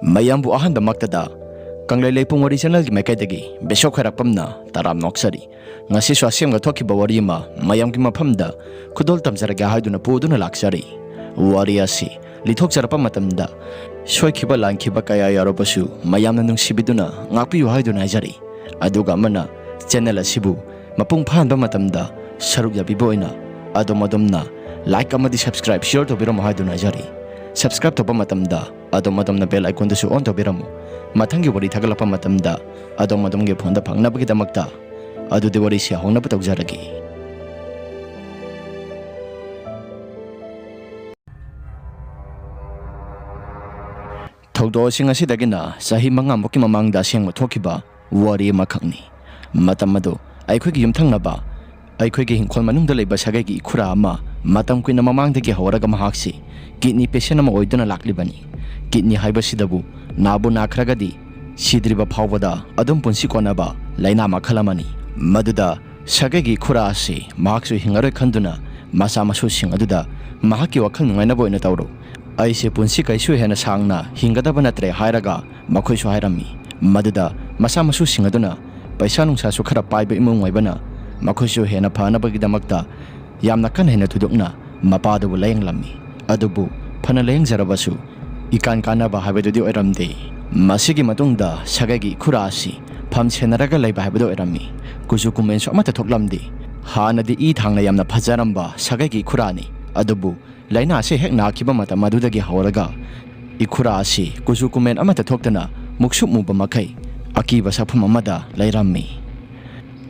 mayambu ahanda maktada Kanglei Leipung Wari channel gi maikaidagi besok kharapamna taram noksari ngasi swasem ga thoki bawari ma mayam gi mafamda khudol tamjaraga haiduna puduna laksari wari asi lithok jarapa matamda soikhiba langkhiba kaya yarobasu mayamna nungsibiduna ngakpiyu haiduna haijari aduga mana channel asibu mapung phanba matamda saruk yabiboina adomadamna like amadi subscribe share to biram haiduna haijari subscribe to matamda adomadamna bell icon dasu on to biramu matangi wari thagalapa matamda adomadamge phonda phangnabagi damakta adude wari sia hongnaba tawjaragi thogdo sing asidagina sahi mangamuki mamangda sengma thokiba wari makhakni matamado aikhogi yumthangnaba aikhogi hingkhol manungda leiba sagagi khura ama matam kuina mamangdagi hawraga mahaksi kidney patient ama oiduna laklibani kidney haibasidabu nabu nakragadi sidriba phawbada adum punsi konaba laina makhalamani maduda sagagi khura ase mahaksu hingaroi khanduna masa masu sing aduda mahaki wakhal nungaina boina tawro aise punsi kaisu hena sangna hingadaba natre hairaga makhoi su hairami maduda masa masu sing aduna paisa nungsa su khara paiba imung waibana makhoi su hena phana bagi damakta yamna kan hena thudukna mapadu layang lammi adubu phana layang jarabasu ikan kanaba habedudi oiramde masigi matungda sagagi khura asi pham senaraga leiba habedo oirami kuju kumen so amata thoklamdi hanadi I thangna yamna phajaramba sagagi khurani adubu laina ase hek nakiba mata madudagi hawraga ikhura asi kuju kumen amata thoktana muksuk muba makai akiba sapham amada leirammi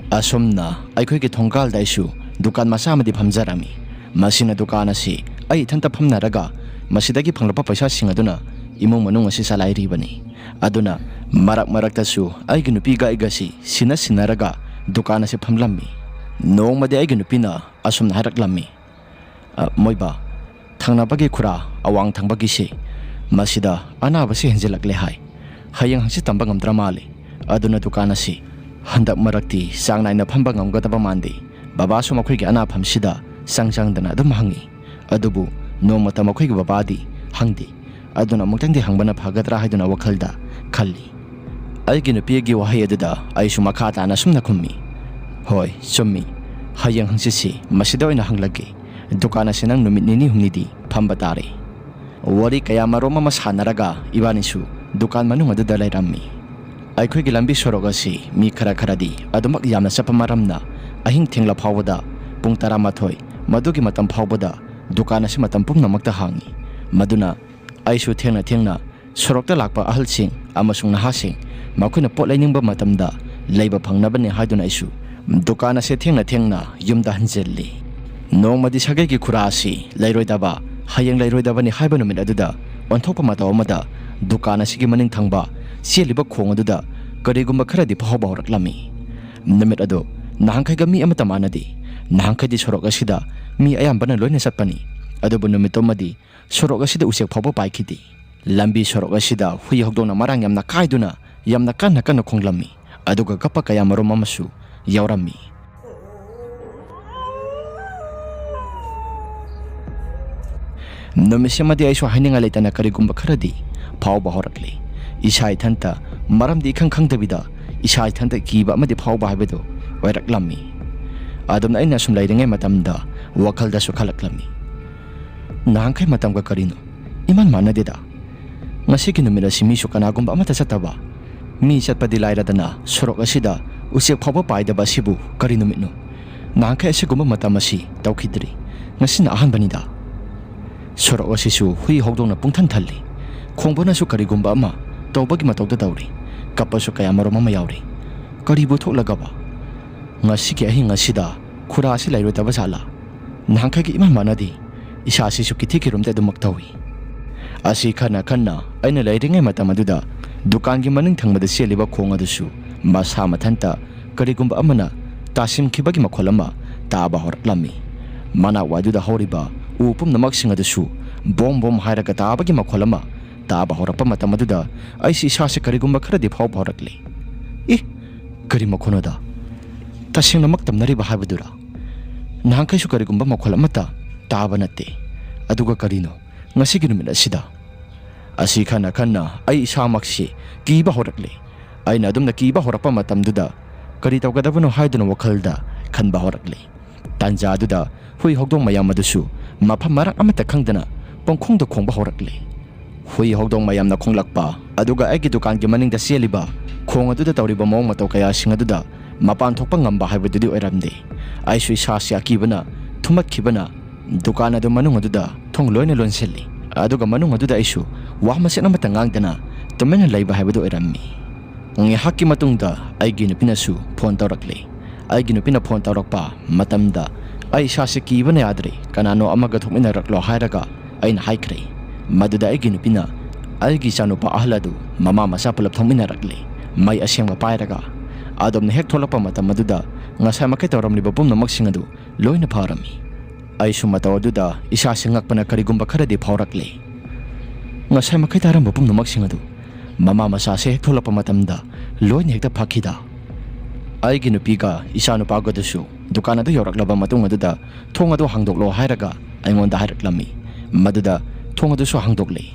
asomna aikhoigi thongkal daisu dukan masa amadi phamjarami masina dukan asi ai thanta phamnaraga masidagi phanglapa paisa singaduna imong manung asi salairi bani aduna marak maraktasu aigi nupiga igasi sinaraga dukan asi phamlammi nongmadi aigi nupina asomna haraklammi moiba thangnabagi khura awang thangbagi se masida anabasi henjelakle hai hayang hangsi tamba ngamdra male aduna dukan asi handak marakti sangnaina phamba ngamgadaba mande baba su makhoi gi ana phamsida sangjangdana adum hangi adubu nomata makhoi gi babadi hangdi aduna mutangdi hangbana phagatra haiduna wakhalda khalli aigi nupiagi wahai aduda aisu makha tana sumna khummi hoi chummi hayang hangsi masida oina hanglage dukana sinang numit nini humnidi phamba tare wari kaya maroma masanaraga ibanisu dukan manung aduda lairammi aikhoi gi lambi sorogasi mi khara kharadi adumak yamna sapamaramna ahing thengla phawada pung 12 madugi matam phawbada dukan asi matam pumnamakta hangi maduna aisu thengna sorokta lakpa ahalsing amasung nahasing makhuna pot lainingba matamda leiba phangnabani haiduna aisu dukan ase thengna yumda hanjelli nongmadi sagagi khura asi leiroidaba hayang leiroidabani haiba numit aduda onthokpa mataw amada dukan asigi maning thangba seliba khong aduda karigumba kharadi phawba horaklami numit ado nahangkhaiga mi amata manadi nahangkhadi sorok asida mi ayambana loina satpani adubu numitomadi sorok asida usek phawba paikhidi lambi sorok asida hui hokdona marang yamna kaiduna yamna kanna khonglammi aduga kappa kaya marom amasu yawrammi numisemadi aisu haininga leitana karigumba kharadi phawba horakli isai thanta maramdi khangdabida isai thanta kiba amadi phawba habedo oiraklammi adumna aina sum lairingai matamda wakhalda su khalaklammi nangkai matamga karino iman manadeda ngasi ki numira simi su kanagumba amata sataba mi satpadi lairadana sorok asida usek phawba paidaba sibu karino mitno nangkai asigumba matamasi tawkhidri ngasina ahanbanida sorok asisu hui hokdongna pungthan thalli khongbona su karigumba ama tawbagi matawda dawri kapasu kaya marom ama yawri karibu thoklagaba ngasi ki ahi ngasida khura asi lairo taba sala nangkai ki iman manadi isa asi su kithi ki rumte dumak tawi asi khana aina lairingai matamaduda dukan gi maning thangmada seliba khong adusu masa mathanta karigumba amana tasim khibagi makholama taba horaklami mana waduda horiba upum namak singadusu bom hairaga tabagi makholama taba horapa matamaduda aisi isa se karigumba kharadi phaw horakli kari makhonoda tasing namak tamnari bahabadura nangkai su karigumba makholamata taba natte aduga karino ngasi gi numina sida Asi khana khana ai isamakse kiba horakle. Aina adumna kiba horakpa matamduda kari tawgadabano haiduna wakhalda khanba horakle. Tanja aduda hui hogdong mayam adusu mafam marang amata khangdana pongkhongda khongba horakle. Hui hogdong mayamna khonglakpa aduga aigi dukan gi maningda seliba khong aduda tawriba mawng mataw kaya sing aduda mapan thokpa ngamba haibadudi oiramde. Ai sui sasya kibana thumat khibana dukan adu manung aduda thong loina lonselli. Aduga manung aduda aisu wa masen amata ngangdana tumena laiba haibadu oirammi. Ngihakki matungda aigi nupinasu phone tawrakle. Aigi nupina phone tawrakpa matamda ai sasya kibana yadre kanano amaga thokminaraklo hairaga aina haikre. Maduda aigi nupina aigi sanupa ahladu mama masa pulap thongminarakle. Mai asyang pairaga adom na hek tholapa matam maduda ngasay makai tawramliba pumnamak singadu loina pharami. Ai sumataw aduda isa singakpana karigumba kharadi phaurakle. Ngasay makai taramba pumnamak singadu mama masa se hek tholapa matamda loina hekta phakida. Aigi nupiga isa nupagadusu dukan adu yoraklaba matung aduda thong adu hangdoklo hairaga aingonda hairaklammi. Maduda thong adu su hangdokle.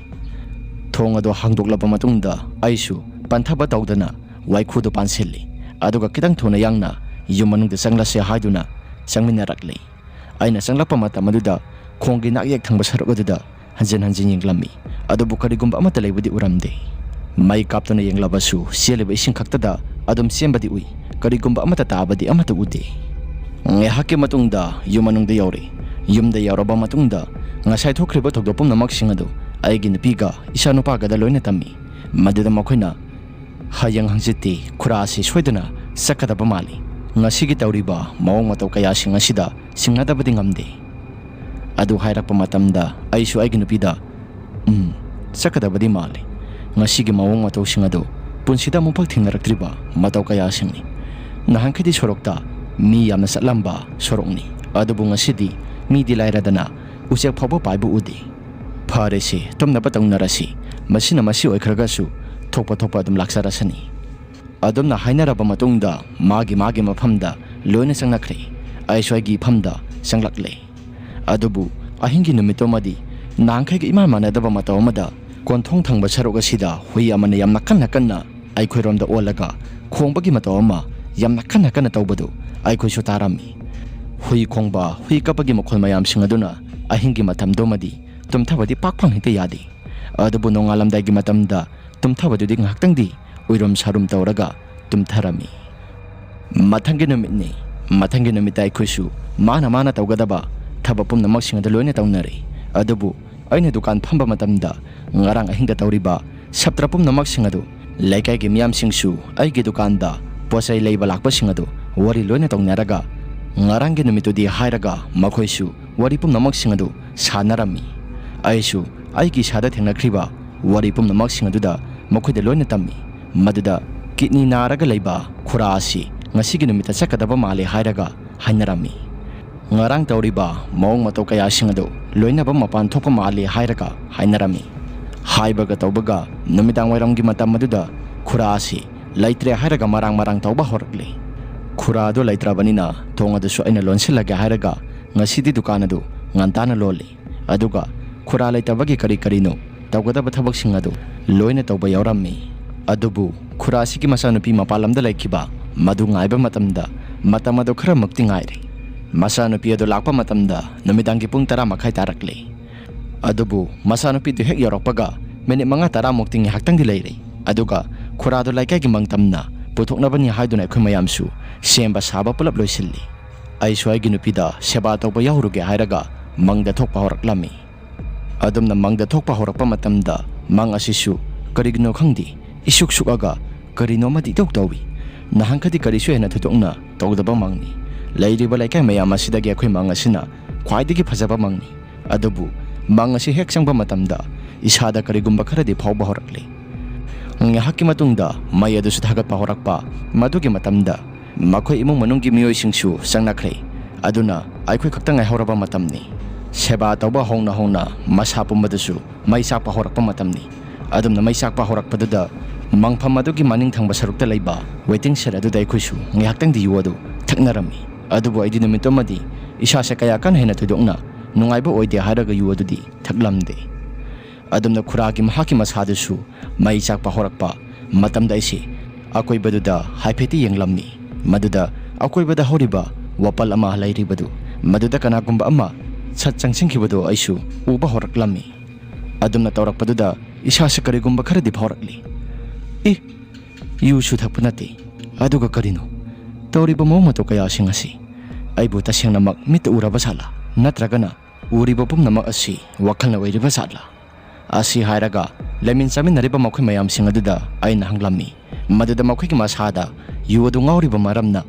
Thong adu hangdoklaba matungda aisu panthaba tawdana waikhudu pansilli. Aduga kitang thuna yangna yumanungda sanglase haiduna sangminarakle. Aina sanglapa matam aduda khonggi nakyek thangba saruk aduda hanjin hanjin yenglammi. Adubu karigumba amata leibudi uramde. Mai kaptuna yenglabasu sialiba ising khaktada adum sembadi ui karigumba amata tabadi amata ude. Ngehakki matungda yumanungda yaure. Yumda yauraba matungda ngasay thokriba thokda pumnamak singadu aigi nupiga isa nupagada loina tammi. Maduda makoina hayang hangjiti khurasi soidana sakadaba mali. Ngasigi tawriba mawong mataw kaya sing asida singadabadi ngamde. Adu hairakpa matamda aisu aigi nupida sakadabadi mali. Ngasigi mawong mataw singado punsida mupag thingnaraktriba mataw kaya singni. Nahangkidi sorokta mi yamna satlamba sorokni. Adubu ngasidi mi dilairadana usek phawba paibu udi. Pharese tumnaba tawnarasi masina masi oikragasu thokpa thokpa adum laksarasani. Adumna hainaraba matungda magi mafamda loina sangnakre. Aiswagi famda sanglakle. Adubu ahingi numitomadi nangkhaiga ima manadaba mataw amada konthong thangba sarok asida hui amana yamna kanna kanna aikhoiromda olaga khongbagi mataw ama yamna kanna kanna tawbadu aikhoisu tarami. Hui khongba hui kapagi makhol mayam singaduna ahingi matamdomadi tumthabadi pakphang hekta yadi. Adubu nongalamdagi matamda tumthabadudi ngaktangdi uirom sarum tawraga tumtharami. Mathangi numitni mathangi numita aikhoisu mana tawgadaba thaba pumnamak singada loina tawnare. Adubu aina dukan phamba matamda ngarang ahingda tawriba saptra pumnamak singadu laikai gi miyam singsu aigi dukanda posai leiba lakpa singadu wari loina tawnaraga ngarang gi numitudi hairaga makhoisu wari pumnamak singadu sanarami. Aisu aigi sada thengnakriba wari pumnamak singaduda makhoida loina tammi. Maduda kidney naraga leiba khura asi ngasigi numita sakadaba male hairaga hainarami. Ngarang tawriba mawong mataw kaya singadu loinaba mapan thokpa male hairaga hainarami. Haibaga tawbaga numitang wairamgi matam maduda khura asi laitre hairaga marang tawba horakle. Khura adu laitrabanina thong adusu aina lonsilaga hairaga ngasidi dukan adu ngantana loli. Aduga khura laitabagi karino tawgadaba thabak singadu loina tawba yaurammi. Adubu khura asigi masanupi mapalamda laikiba madu ngaiba matamda matam adu khara makti ngaire. Masanupi adu lakpa matamda numidangi pung 10 makhai tarakle. Adubu masanupi du hek yorokpaga minit mga 10 mukti ngahaktangdi leire. Aduga khura adu laikai gi mangtamna puthoknabani haiduna akhoi mayamsu semba saba pulap loisilli. Aisu aigi nupida seba tawba yauruge hairaga mangda thokpa horaklami. Adumna mangda thokpa horakpa matamda mang asisu karigno khangdi isuk sukaga karino madi tawtawi. Nahangkadi karisu hena thudokna tawdaba mangni. Lairiba laikai mayam asidagi akhoi mang asina khwaidagi phajaba mangni. Adubu mang asi hek sangba matamda isada karigumba kharadi phawba horakle. Ngahakki matungda mai adusu thagatpa horakpa madugi matamda makhoi imung manunggi miyoi singsu sangnakre. Aduna aikhoi khakta ngai horaba matamni. Seba tawba hongna masa pumbadasu mai sakpa horakpa matamni. Adumna mai sakpa horakpaduda mangpham adugi maning thangba sarukta leiba waiting shed aduda aikhoisu ngahaktang di yuadu thaknarami. Adubu aidi numitomadi isa se kaya kan hena thudokna nungaiba oide haraga yuadudi thaklamde. adumna khuragi mahaki masadusu mai chakpa horakpa matamda isi akoibaduda haipeti yenglammi maduda akoibada horiba wapal ama lairibadu maduda kanagumba ama sat changsingkhibadu aisu uba horaklammi adumna tawrakpaduda isase karigumba kharadi phaurakli yu su thakpunati aduga karino tawriba momato kaya singasi aibu tasengnamak mit uraba sala natragana uriba pumnamak asi wakhalna oiriba sala asi hairaga lemin chaminariba makhoi mayam singaduda aina hanglammi maduda makhoi ki masada yu adu ngauriba maramna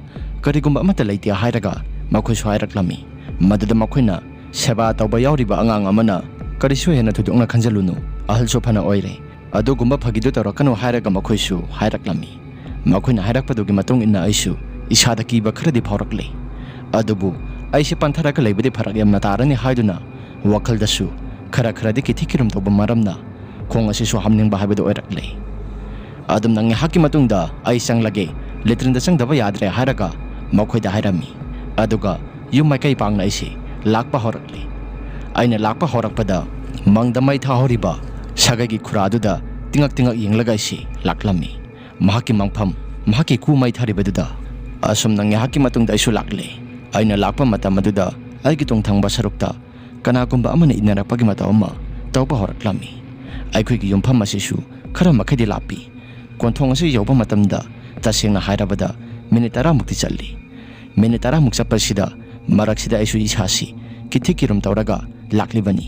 karigumba amata leiti hairaga makhoi swairaklami maduda makhoina seba tawba yauriba angang amana karisu hena thudukna khanjalunu ahalso phana oire adugumba phagidu tarakano hairaga makhoisu hairaklammi makhoina hairakpadugi matung inna aisu isada kiba kharadi phaurakle adubu aise pantharaga leibadi pharak yamna tarani haiduna wakhaldasu khara kharadi kithikirum toba maramna khong asisu hamningba habedu oirakle adum nangi haki matungda ai sanglage litrinda sangdaba yadre hairaga makhoida hairami aduga yumai kai pangna ise lakpa horakle aina lakpa horakpada mangda mai tha horiba sagagi khuraduda tingak yenglaga ise laklami mahaki mangpham mahaki ku mai tharibaduda asum nangi haki matungda isu lakle aina lakpa matamaduda aigi tongthangba sarukta kanagumba amana inarakpagi matawama tawba horaklami aikhoi yumpham asisu khara makhadi lapi konthong ase yoba matamda tasengna hairabada minute 10 mukti challi minute 10 muk chapasida maraksida aisu isasi kithikirum tawraga laklibani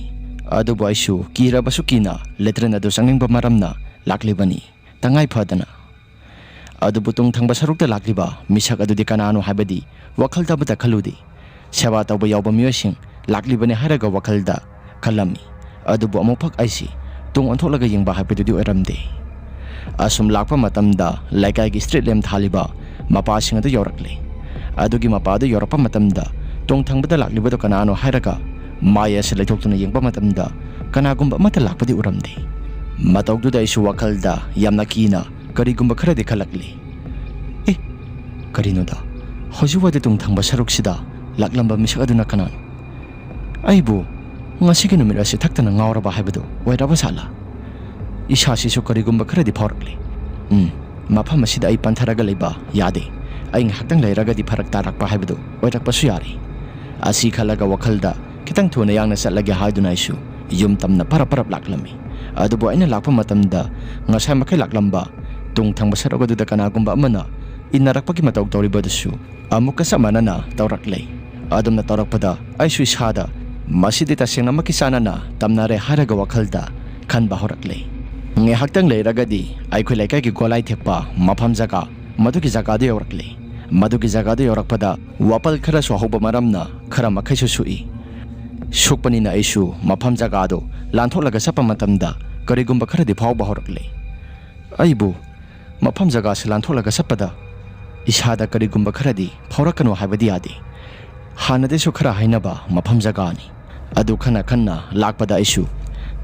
adubu aisu kirabasu kina letrena do sangingba maramna laklibani tangai phadana adubu tongthangba sarukta lakliba misak adudi kanano habadi wakhalda bata khaludi seba tawba yawba miyosing laklibani haraga wakhalda khalami adubu amuphak aisi tung ontholaga yengba habedudi oiramde asum lakpa matamda laikai gi street lem thaliba mapa singadu yorakle adugi mapa du yorapa matamda tongthangbada laklibado kanano hairaga maya se leithoktuna yengba matamda kanagumba mata lakpadi uramde matawduda isu wakhalda yamna kina karigumba kharadi khalakli karinoda hojuwade tongthangba saruksida laklamba misak aduna kanano aibu ngasigi numira se thaktana ngauraba haibado oiraba sala isasisu karigumba kharadi phaurakle mafam asida ai pantharaga leiba yade ai nghaktang leiragadi pharak tarakpa haibado oirakpasu yari asi khalaga wakhalda kitang thuna yangna satlage haiduna isu yum tamna parap laklami adubu aina lakpa matamda ngasai makai laklamba tongthangba sarugaduda kanagumba amana inarakpagi mataw tawribadusu amuka samanana tawraklei adumna tawrakpada aisu isada masidi tasengna makisanana tamnare haraga wakhalda khanba horaklei nge haktang leiragadi aikhoi laikai ki golai thekpa mafam jaga maduki jaga de yorakle maduki jaga de yorakpada wapal khara sohoba maramna khara makhaisu sui sukpanina aisu mafam jaga do lantholaga sapa matamda karigumba khara di phauba horakle aibu mafam jaga se lantholaga sapada isada karigumba khara di phaurakano habadi ade hanade su khara hainaba mafam jaga ni adu khana lakpada aisu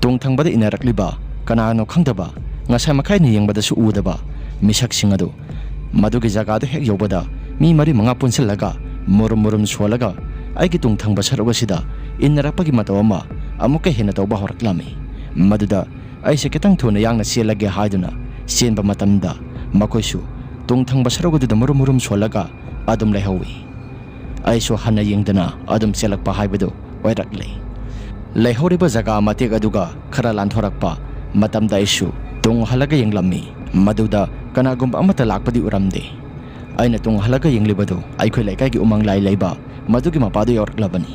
tongthangbada inarakliba kanano khangdaba ngasai makai ni yengbada su udaba misak singado madugi jagadu hek yobada mi mari manga punsilaga murum swalaga aigi tongthangba saruga sida innarakpagi matawama amuka hena tawba horaklami maduda aise ketang thuna yangna selage haiduna senba matamda makoisu tongthangba sarugaduda murum swalaga adum lehawi aisu hana yengdana adum selakpa haibado oirakle leihoriba jaga matek aduga khara lanthorakpa matamda isu tung halaga yenglammi maduda kanagumba amata lakpadi uramde aina tung halaga yenglibado aikhoi laikai gi umang lai leiba madugi mapadu yoraklabani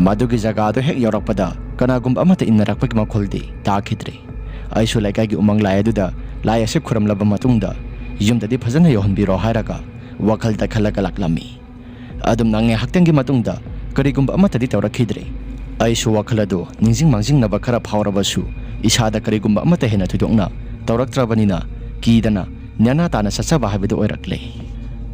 madugi jaga do hek yorakpada kanagumba amata innarakpagi makholde takhidre aisu laikai gi umang lai aduda lai asep khuramlaba matungda yumdadi phajana yohanbiro hairaga wakhalda khalaga laklammi adum nange haktangi matungda karigumba amata di tawrakhidre aisu wakhalado ningjing mangjing naba khara phawrabasu isada karigumba amata hena thudokna tawraktrabanina kidana nyana tana sachaba habido oirakle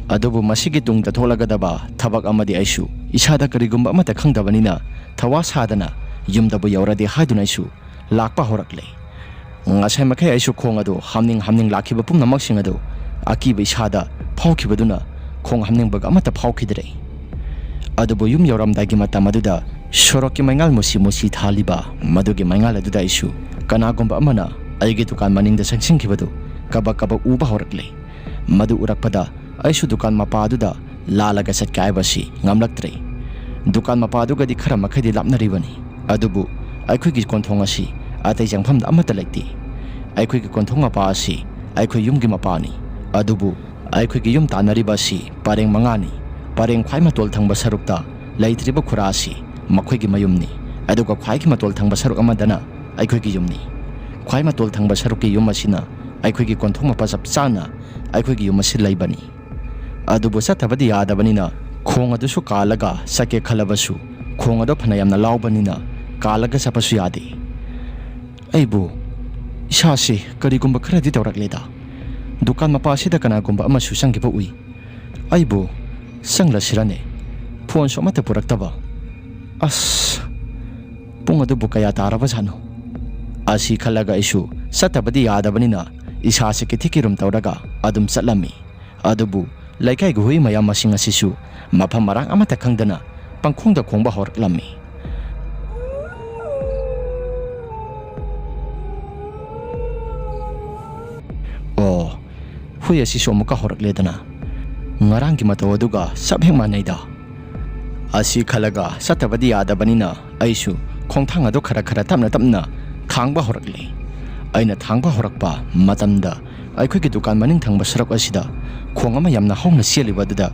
adubu masigi tungda tholagadaba thabak amadi aisu isada karigumba amata khangdabanina thawa sadana yumdabu yauradi haiduna aisu lakpa horakle ngasai makai aisu khongado hamning lakhiba pumnamak singado akiba isada phawkhibaduna khong hamning baga amata phawkhidre adubu yum yoramdagi mata maduda sorokki maingal musi thaliba madugi maingal aduda isu Kanagumba amana aigi dukan maningda sangsingkibadu kabak kabak uba horakle. Madu urakpada aisu dukan mapaduda lalaga satkaibashi ngamlaktre. Dukan mapaduga di khara makhadi lapnaribani. Adubu aikuigi konthongasi atai jangphamda amata laiti. Aikuigi konthong mapa asi aikui yumgi mapani. Adubu aikuigi yum tanaribasi pareng mangani. Pareng khwai matol thangba sarukta laitriba khurasi makhuigi mayumni. Aduga khwaigi matol thangba saruk amadana aikuigi yumni. Khwai matol thangba saruki yum asina aikuigi konthong mapa sapsana aikuigi yum asi laibani. Adubu satabadi yadabanina khong adusu kalaga sake khalabasu khong ado phanayamna laubanina kalaga sapasu yade. Aibu ishasi karigumba kharadi tawrakleda. Dukan mapa asida kanagumba amasu sanggiba ui. Aibu sangla sirane phone so mata puraktaba. As pung adubu kaya taraba sano. Asi khalaga isu satabadi yadabanina ishasi kithikirum tawraga adum satlami. Adubu laikai hui mayam masing asisu mafam marang amata khangdana pangkhongda khongba horaklami. Oh hui asisu amuka horakledana ngaranggi mataw aduga sabheng manaida. Asi khalaga satabadi yadabanina aisu khongthang adu khara khara tamna tamna thangba horakle. Aina thangba horakpa matamda aikuigi dukan maning thangba sarak asida khong ama yamna hongna sialibadada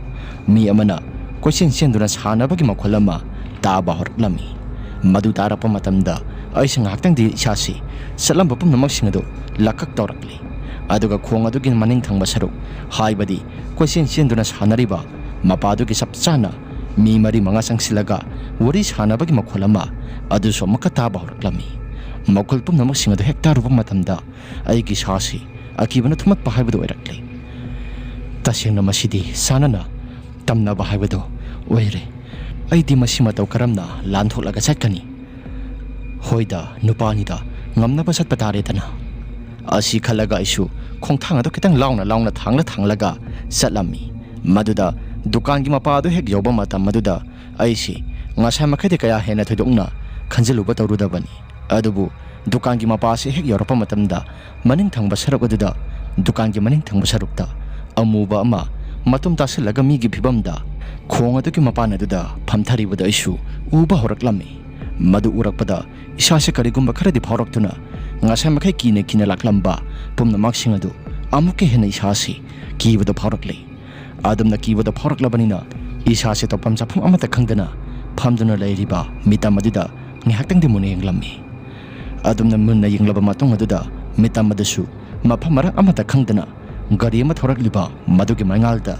mi amana question senduna sanabagi makholama taba horaklami. Madu tarapa matamda aisang haktang di isasi salamba pumnamak singado lakak tawrakle. Aduga khong adugi maning thangba saruk haibadi question senduna sanariba mapadugi sapsana mi mari manga sangsilaga wari sanabagi makholama aduso makataba horaklami. Makhol pumnamak singado hektarupa matamda aigi sasi akibana thumat pahaibado oirakle. Tasengna masidi sanana tamna bahaibado oire. Aidi masima taw karamna lantholaga satkani. Hoida nupanida ngamna basat patare tana. Asi khalaga isu khongthang ado kitang launa thanglaga satlami. Maduda dukan gi mapa ado hek yoba matam maduda aisi ngasai makhade kaya hena thodokna khanjiluba tawrudabani. Adubu dukan gi mapa se hek yorapa matamda maning thangba saruk aduda dukan gi maning thangba sarukta amuba ama matum tasalaga migi phibamda khong adugi mapana aduda phamtharibada isu uba horaklami. Madu urakpada isase karigumba kharadi phauroktuna ngasai makhai kine laklamba pumnamak sing adu amuke hena isase kibada phaurakle. Adamna kibada phauраklabanina isase topam chapum amata khangdana phamduna leiriba mitam aduda ngihaktang de mune yenglammi. Adumna munna yenglaba matung aduda mitam adasu mafam marang amata khangdana gari ama thorakliba madugi mangalda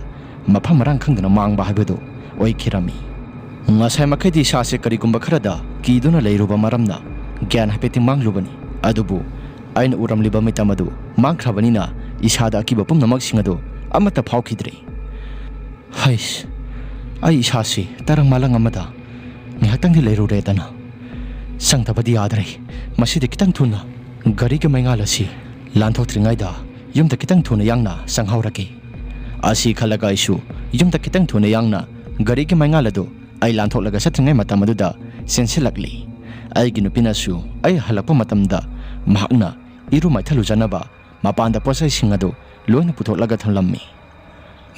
mafam marang khangdana mangba haibado oikhirami. Ngasai makhadi sase karigumba kharada kiduna leiruba maramna gyan hapeti manglubani. Adubu aina uramliba mitam adu mangkhrabanina isada akiba pumnamak singado amata phaukhidre. Hais ai isasi tarang malang amada ngihaktang di leiru redana sangtabadi yadre masidi kitang thuna gari ke maingalasi lanthotringaida yumta kitang thuna yangna sanghaurake. Asi khalaga isu yumta kitang thuna yangna gari ke maingalado ai lantholaga satringai matam aduda sensilakli. Aigi nupinasu ai halakpa matamda mahakna iru maithalu janaba mapanda posai singado loina putholaga thamlammi.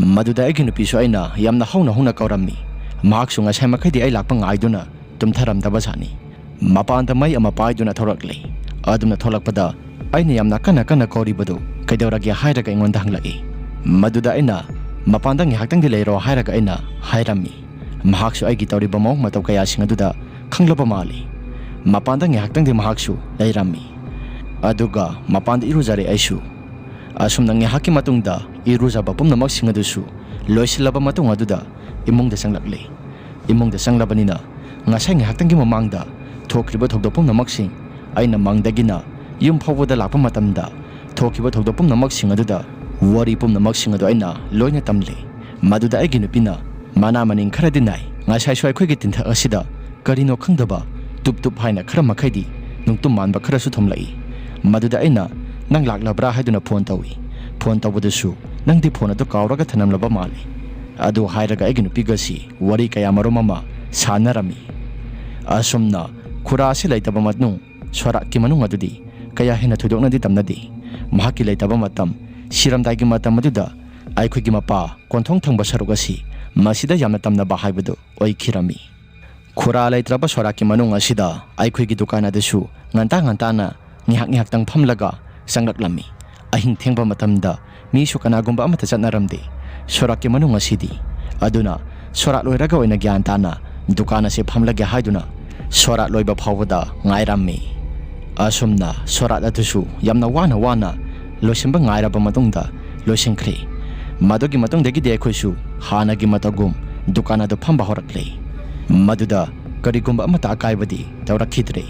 Maduda aigi nupisu aina yamna hongna kaurammi. Mahaksu ngasai makhadi ai lakpa ngaiduna tumtharamdaba sani. Mapanda mai ama paiduna thorakle. Adumna tholakpada aina yamna kana kauribado kaidawragi hairaga ingonda hanglaki. Maduda aina mapanda ngihaktangdi leiro hairaga aina hairammi. Mahaksu aigi tawriba mawng mataw kaya sing aduda khanglaba mali. Mapanda ngihaktangdi mahaksu leirammi. Aduga mapanda irujare aisu. Asumna ngihaki matungda irujaba pumnamak sing adusu loisilaba matung aduda imungda sanglakle. Imungda sanglabanina ngasai ngihaktanggi mamangda thokriba thokda pumnamak sing aina mangdagina yum phawda lakpa matamda thokiba thokda pumnamak sing aduda wari pumnamak sing adu aina loina tamle. Maduda aigi nupina mana maning kharadi nai ngasai swai khoi gi tintha asida karino khangdaba tup haina khara makhaidi nungtum manba khara su thomlai. Maduda aina nang laklabra haiduna phone tawi. Phone tawbudasu nangdi phone adu kawraga thanamlaba mali. Adu hairaga aigi nupigasi wari kaya maromama sanarami. Asumna khura si laitaba matnung swara ki manung adudi kaya hena thudoknadi tamnadi mahaki leitaba matam siramdaigi matam aduda ꯑꯩꯈꯣꯏꯒꯤ ꯃꯄꯥ ꯀꯣꯟꯊꯣꯡ ꯊꯪꯕ ꯁꯔꯨꯛ ꯑꯁꯤ ꯃꯁꯤꯗ ꯌꯥꯝꯅ ꯇꯝꯅꯕ ꯍꯥꯏꯕꯗꯨ ꯑꯣꯏꯈꯤꯔꯝꯃꯤ꯫ ꯈꯨꯔꯥ ꯂꯩꯇ꯭ꯔꯕ ꯁꯣꯔꯥꯠꯀꯤ ꯃꯅꯨꯡ ꯑꯁꯤꯗ ꯑꯩꯈꯣꯏꯒꯤ ꯗꯨꯀꯥꯟ ꯑꯗꯨꯁꯨ ꯉꯟꯇꯥꯅ ꯉꯥꯏꯍꯥꯛꯇꯪ ꯐꯝꯂꯒ ꯆꯪꯂꯛꯂꯝꯃꯤ꯫ ꯑꯍꯤꯡ ꯊꯦꯡꯕ ꯃꯇꯝꯗ ꯃꯤꯁꯨ ꯀꯅꯥꯒꯨꯝꯕ ꯑꯃꯠꯇ ꯆꯠꯅꯔꯝꯗꯦ ꯁꯣꯔꯥꯠꯀꯤ ꯃꯅꯨꯡ ꯑꯁꯤꯗꯤ꯫ ꯑꯗꯨꯅ ꯁꯣꯔꯥꯠ ꯂꯣꯏꯔꯒ ꯑꯣꯏꯅ ꯒ꯭ꯌꯥꯟ ꯇꯥꯅ ꯗꯨꯀꯥꯟ ꯑꯁꯤ ꯐꯝꯂꯒꯦ ꯍꯥꯏꯗꯨꯅ ꯁꯣꯔꯥꯠ ꯂꯣꯏꯕ ꯐꯥꯎꯕꯗ ꯉꯥꯏꯔꯝꯃꯤ꯫ ꯑꯁꯨꯝꯅ ꯁꯣꯔꯥꯠ ꯑꯗꯨꯁꯨ ꯌꯥꯝꯅ ꯋꯥꯅ ꯂꯣꯏꯁꯤꯟꯕ ꯉꯥꯏꯔꯕ ꯃꯇꯨꯡꯗ ꯂꯣꯏꯁꯤꯟꯈ꯭ꯔꯦ꯫ ꯃꯗꯨꯒꯤ ꯃꯇꯨꯡꯗꯒꯤꯗꯤ ꯑꯩꯈꯣꯏꯁꯨ ꯍꯥꯟꯅꯒꯤ ꯃꯇꯧꯒꯨꯝ ꯗꯨꯀꯥꯟ ꯑꯗꯨ ꯐꯝꯕ ꯍꯧꯔꯛꯂꯦ꯫ ꯃꯗꯨꯗ ꯀꯔꯤꯒꯨꯝꯕ ꯑꯃꯠꯇ ꯑꯀꯥꯏꯕꯗꯤ ꯇꯧꯔꯛꯈꯤꯗ꯭ꯔꯦ꯫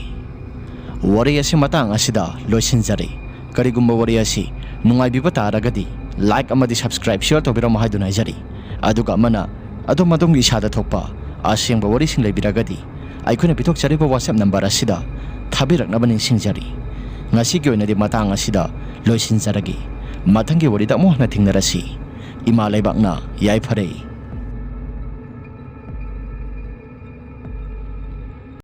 ꯋꯥꯔꯤ ꯑꯁꯤ ꯃꯇꯥꯡ ꯑꯁꯤꯗ ꯂꯣꯏꯁꯤꯟꯖꯔꯦ꯫ ꯀꯔꯤꯒꯨꯝꯕ ꯋꯥꯔꯤ ꯑꯁꯤ ꯅꯨꯡꯉꯥꯏꯕꯤꯕ ꯇꯥꯔꯒꯗꯤ ꯂꯥꯏꯛ ꯑꯃꯗꯤ ꯁꯕꯁꯀ꯭ꯔꯥꯏꯕ ꯁꯤꯌꯔ ꯇꯧꯕꯤꯔꯝꯃꯣ ꯍꯥꯏꯗꯨꯅ ꯍꯥꯏꯖꯔꯤ꯫ ꯑꯗꯨꯒ ꯑꯃꯅ ꯑꯗꯣꯝꯒꯤ ꯏꯁꯥꯗ ꯊꯣꯛꯄ ꯑꯁꯦꯡꯕ ꯋꯥꯔꯤꯁꯤꯡ ꯂꯩꯕꯤꯔꯒꯗꯤ ꯑꯩꯈꯣꯏꯅ ꯄꯤꯊꯣꯛꯆꯔꯤꯕ WhatsApp ꯅꯝꯕꯔ ꯑꯁꯤꯗ ꯊꯥꯕꯤꯔꯛꯅꯕ ꯅꯤꯡꯁꯤꯡꯖꯔꯤ꯫ ꯉꯁꯤꯒꯤ ꯑꯣꯏꯅꯗꯤ ꯃꯇꯥꯡ ꯑꯁꯤꯗ ꯂꯣꯏꯁꯤꯟꯖꯔꯒꯦ꯫ ꯃꯊꯪꯒꯤ ꯋꯥꯔꯤꯗ ꯑꯃꯨꯛ ꯍꯟꯅ ꯊꯦꯡꯅꯔꯁꯤ꯫ ꯏꯃꯥ ꯂꯩꯕꯥꯛꯅ ꯌꯥꯏꯐꯔꯦ꯫